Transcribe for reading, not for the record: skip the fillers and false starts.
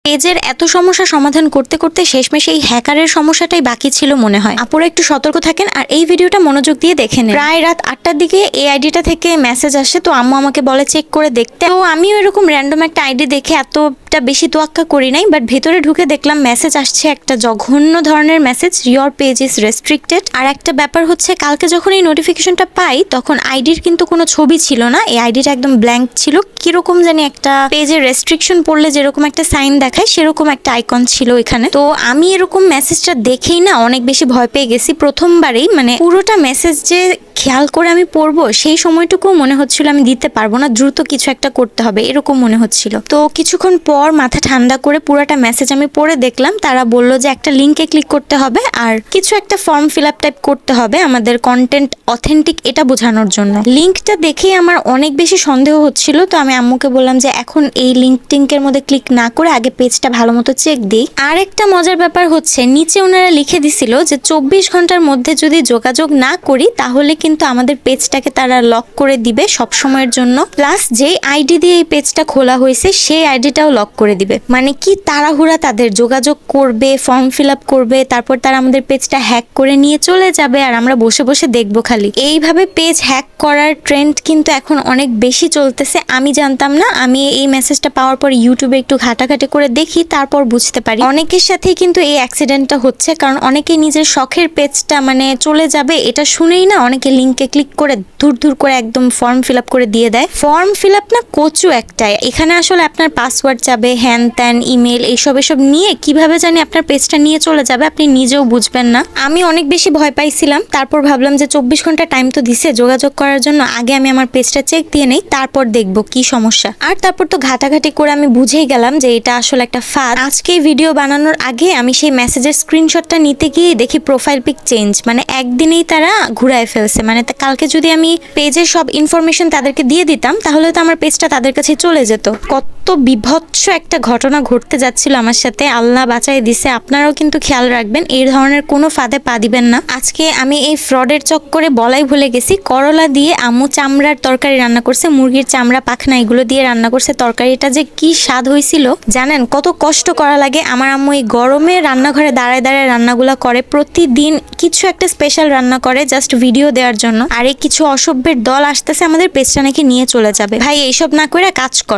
পেজের এত সমস্যা সমাধান করতে করতে শেষমেশ এই হ্যাকারের সমস্যাটাই বাকি ছিল মনে হয়। আপুরা একটু সতর্ক থাকেন আর এই ভিডিওটা মনোযোগ দিয়ে দেখে নেন। প্রায় রাত 8টার দিকে এই আইডিটা থেকে মেসেজ আসে, তো আম্মু আমাকে বলে চেক করে দেখতে। তো আমিও এরকম র্যান্ডম একটা আইডি দেখে এতটা বেশি তোয়াক্কা করি নাই, বাট ভেতরে ঢুকে দেখলাম মেসেজ আসছে একটা জঘন্য ধরনের message, your page is restricted. আর একটা ব্যাপার হচ্ছে, কালকে যখন এই নোটিফিকেশনটা পাই তখন আইডির কিন্তু কোনো ছবি ছিল না, এই আইডিটা একদম ব্ল্যাঙ্ক ছিল। কিরকম জানি একটা পেজের রেস্ট্রিকশন পড়লে যেরকম একটা সাইন দেখায় সেরকম একটা আইকন ছিল এখানে। তো আমি এরকম মেসেজটা দেখেই না অনেক বেশি ভয় পেয়ে গেছি প্রথমবারেই। মানে পুরোটা মেসেজ যে খেয়াল করে আমি পড়বো সেই সময়টুকু মনে হচ্ছিল আমি দিতে পারবো না, দ্রুত কিছু একটা করতে হবে এরকম মনে হচ্ছিল। তো কিছুক্ষণ পর মাথা ঠান্ডা করে পুরোটা মেসেজ আমি পড়ে দেখলাম। তারা বলল যে একটা লিঙ্কে ক্লিক করতে হবে আর কিছু একটা ফর্ম ফিল আপ টাইপ করতে হবে আমাদের কন্টেন্ট অথেন্টিক এটা বোঝানোর জন্য। লিঙ্কটা দেখেই আমার অনেক বেশি সন্দেহ হচ্ছিল, তো আমি আম্মুকে বললাম যে এখন এই লিঙ্কের মধ্যে ক্লিক না করে আগে পেজটা ভালো মতো চেক দিই। আর একটা মজার ব্যাপার হচ্ছে, নিচে ওনারা লিখে দিছিল যে 24 ঘন্টার মধ্যে যদি যোগাযোগ না করি তাহলে কিন্তু আমাদের পেজটাকে তারা লক করে দিবে সব সময়ের জন্য, প্লাস যে আইডি দিয়ে এই পেজটা খোলা হয়েছে সেই আইডিটাও লক করে দিবে। মানে কি তাড়াহুড়া তাদের, যোগাযোগ করবে, ফর্ম ফিল আপ করবে, তারপর তারা আমাদের পেজটা হ্যাক করে নিয়ে চলে যাবে আর আমরা বসে বসে দেখবো খালি। এইভাবে পেজ হ্যাক করার ট্রেন্ড কিন্তু এখন অনেক বেশি চলতেছে। আমি জানতাম না, আমি এই মেসেজটা পাওয়ার পর ইউটিউবে একটু ঘাটাঘাটি করে দেখি, তারপর বুঝতে পারি অনেকের সাথেই কিন্তু এই অ্যাক্সিডেন্টটা হচ্ছে। কারণ অনেকে নিজের শখের পেজটা মানে চলে যাবে এটা শুনেই না অনেকে লিঙ্কে ক্লিক করে ধুর করে একদম ফর্ম ফিল আপ করে দিয়ে দেয়। ফর্ম ফিল আপ না কচু একটাই, এখানে আসলে আপনার পাসওয়ার্ড যাবে, হ্যান ত্যান ইমেল এসব নিয়ে কিভাবে জানি আপনার পেজটা নিয়ে চলে যাবে আপনি নিজেও বুঝবেন না। আমি অনেক বেশি ভয় পাইছিলাম, তারপর ভাবলাম যে 24 ঘন্টা টাইম তো দিছে যোগাযোগ করার জন্য, আগে আমি আমার পেজটা চেক দিয়ে নেই তারপর দেখবো কি সমস্যা। আর তারপর তো ঘাটাঘাটি করে আমি বুঝেই গেলাম যে এটা আসলে একটা ফাঁদ। আজকে ভিডিও বানানোর আগে আমি সেই মেসেজের স্ক্রিনশটটা নিতে গিয়ে দেখি প্রোফাইল পিক চেঞ্জ, মানে একদিনেই তারা ঘুরায় ফেলছে। মানে কালকে যদি আমি পেজের সব ইনফরমেশন তাদেরকে দিয়ে দিতাম তাহলে তো আমার পেজটা তাদের কাছে চলে যেত। কত বিভৎস একটা ঘটনা ঘটতে যাচ্ছিল আমার সাথে, আল্লাহ বাঁচাই দিছে। আপনারাও কিন্তু খেয়াল রাখবেন, এই ধরনের কোনো ফাঁদে পা দিবেন না। আজকে আমি এই ফ্রডের চক্করে বলাই ভুলে গেছি, করলা দিয়ে আম্মু চামড়ার তরকারি রান্না করছে, মুরগির চামড়া পাখনা এগুলো দিয়ে রান্না করছে। তরকারিটা যে কি স্বাদ হয়েছিল জানেন, কত কষ্ট করা লাগে। আমার আম্মু এই গরমে রান্নাঘরে দাঁড়ায় দাঁড়ায় রান্নাগুলা করে, প্রতিদিন কিছু একটা স্পেশাল রান্না করে জাস্ট ভিডিও দেওয়ার জন্য। আর এই কিছু অসভ্যের দল আসতেছে আমাদের পেজটা নাকি নিয়ে চলে যাবে। ভাই এইসব না করে কাজ কর।